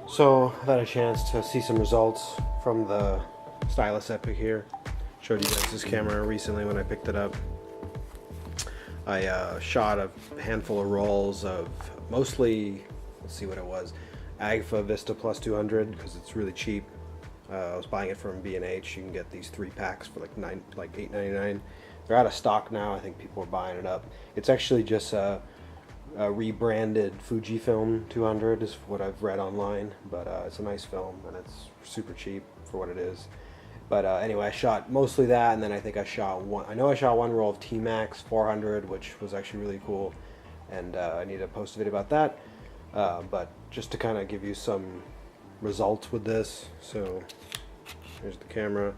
So I've had a chance to see some results from the Stylus Epic here. Showed you guys this camera recently when I picked it up. I shot a handful of rolls of mostly, let's see what it was, Agfa Vista Plus 200 because it's really cheap. I was buying it from B&H. You can get these 3-packs for like $8.99. They're out of stock now. I think people are buying it up. It's actually just a rebranded Fujifilm 200 is what I've read online, but it's a nice film and it's super cheap for what it is. But anyway, I shot mostly that, and then I think I shot one roll of T-Max 400, which was actually really cool, and I need to post a video about that. But just to kind of give you some results with this, so here's the camera.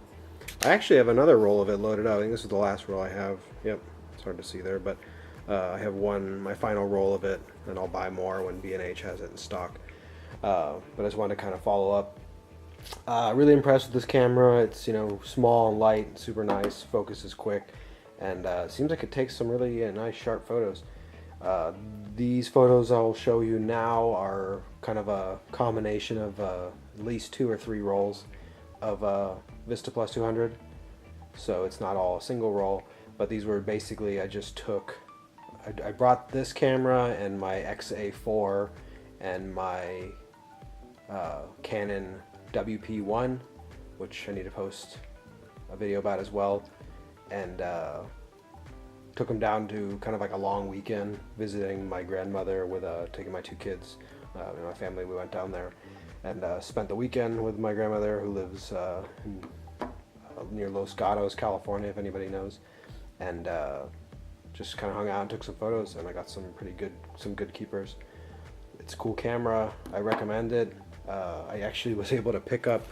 I actually have another roll of it loaded up. I think this is the last roll I have. Yep, it's hard to see there, but I have my final roll of it, and I'll buy more when B&H has it in stock. But I just wanted to kind of follow up. Really impressed with this camera. It's, you know, small and light, super nice, focus is quick, and seems like it takes some really nice sharp photos. These photos I'll show you now are kind of a combination of at least 2 or 3 rolls of Vista Plus 200, so it's not all a single roll, but these were basically, I brought this camera and my XA4 and my Canon WP1, which I need to post a video about as well, and took them down to kind of like a long weekend visiting my grandmother with taking my 2 kids and my family. We went down there and spent the weekend with my grandmother, who lives near Los Gatos, California, if anybody knows, and just kind of hung out and took some photos, and I got some good keepers. It's a cool camera. I recommend it. I actually was able to pick up,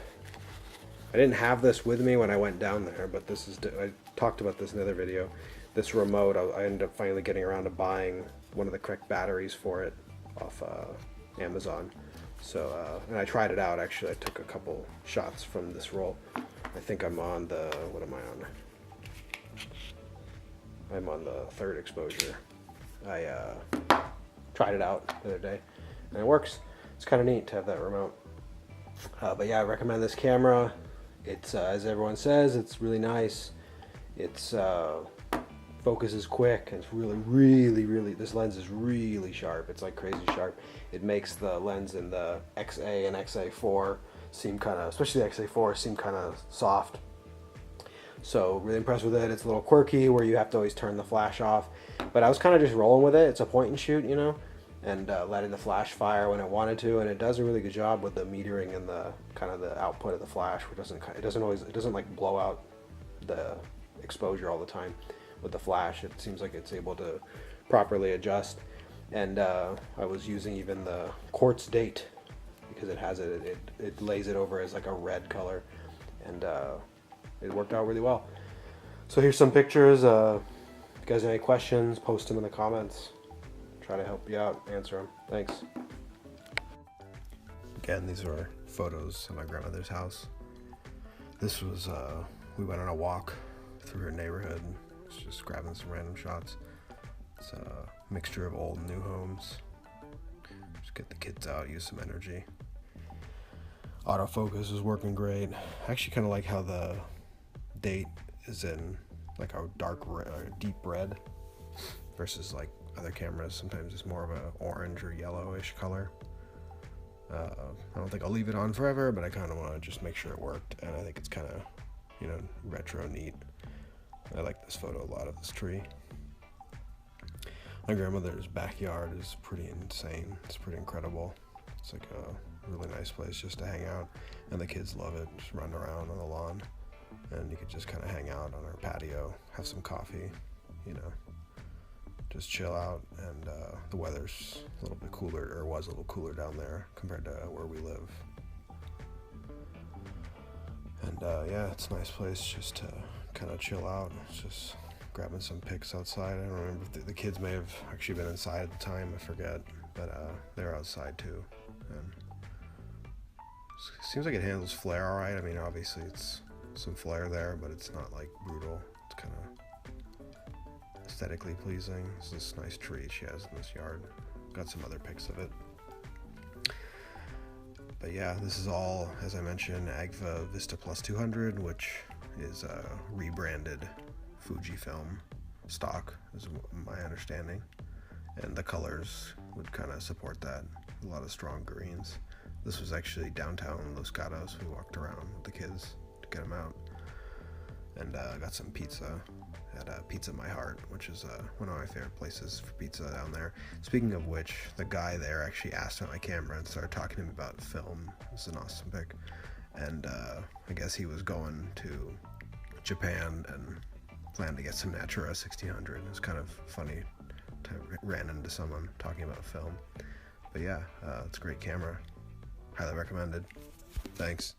I didn't have this with me when I went down there, but I talked about this in another video. This remote, I ended up finally getting around to buying one of the correct batteries for it off Amazon. So, and I tried it out actually. I took a couple shots from this roll. I think I'm on the, what am I on? I'm on the 3rd exposure. I tried it out the other day, and it works. It's kind of neat to have that remote. But yeah, I recommend this camera. It's, as everyone says, it's really nice. It's focus is quick, and it's really, this lens is really sharp. It's like crazy sharp. It makes the lens in the XA and XA4 seem kind of, especially the XA4, seem kind of soft. So really impressed with it. It's a little quirky where you have to always turn the flash off, but I was kind of just rolling with it. It's a point and shoot, you know, and letting the flash fire when it wanted to, and it does a really good job with the metering and the kind of the output of the flash, which it doesn't like blow out the exposure all the time. With the flash, it seems like it's able to properly adjust, and I was using even the quartz date because it has it lays it over as like a red color, and it worked out really well. So here's some pictures. If you guys have any questions, post them in the comments. Try to help you out, answer them. Thanks. Again, these were photos of my grandmother's house. This was, we went on a walk through her neighborhood, just grabbing some random shots. It's a mixture of old and new homes. Just get the kids out, use some energy. Autofocus is working great. I actually kind of like how the date is in like a deep red versus like other cameras. Sometimes it's more of a orange or yellowish color. I don't think I'll leave it on forever, but I kind of want to just make sure it worked, and I think it's kind of, you know, retro neat. I like this photo a lot of this tree. My grandmother's backyard is pretty insane. It's pretty incredible. It's like a really nice place just to hang out, and the kids love it. Just run around on the lawn, and you could just kind of hang out on our patio, have some coffee, you know, just chill out. And the weather's a little bit cooler, or was a little cooler down there compared to where we live. And yeah, it's a nice place just to kind of chill out. It's just grabbing some pics outside. I don't remember if the kids may have actually been inside at the time, I forget, but they're outside too. And seems like it handles flare all right. I mean, obviously it's some flare there, but it's not like brutal. It's kind of, aesthetically pleasing. This is this nice tree she has in this yard. Got some other pics of it. But yeah, this is all, as I mentioned, Agfa Vista Plus 200, which is a rebranded Fujifilm stock, is my understanding. And the colors would kind of support that. A lot of strong greens. This was actually downtown Los Gatos. We walked around with the kids to get them out. And got some pizza at Pizza My Heart, which is one of my favorite places for pizza down there. Speaking of which, the guy there actually asked about my camera and started talking to me about film. It was an awesome pic. And I guess he was going to Japan and planned to get some Natura 1600. It was kind of funny to ran into someone talking about film. But yeah, it's a great camera. Highly recommended. Thanks.